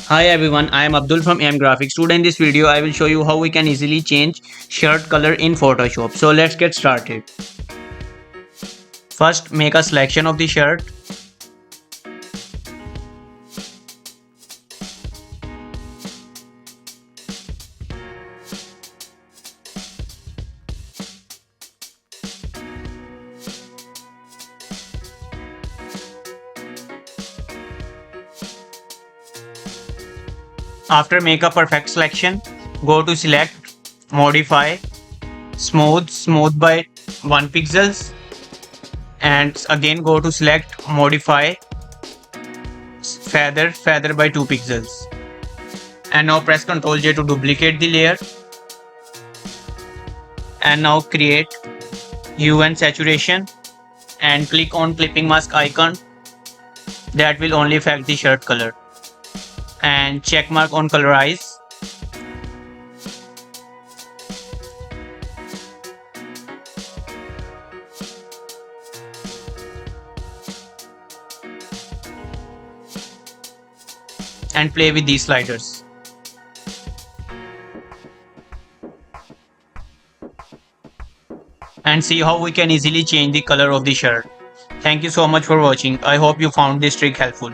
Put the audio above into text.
Hi everyone, I am Abdul from AM Graphix. Today in this video, I will show you how we can easily change shirt color in Photoshop. So let's get started. First, make a selection of the shirt. After make a perfect selection, go to select, modify, smooth by 1 pixels, and again go to select, modify, feather by 2 pixels. And now press Ctrl J to duplicate the layer. And now create hue and saturation and click on clipping mask icon. That will only affect the shirt color. And check mark on colorize. And play with these sliders. And see how we can easily change the color of the shirt. Thank you so much for watching. I hope you found this trick helpful.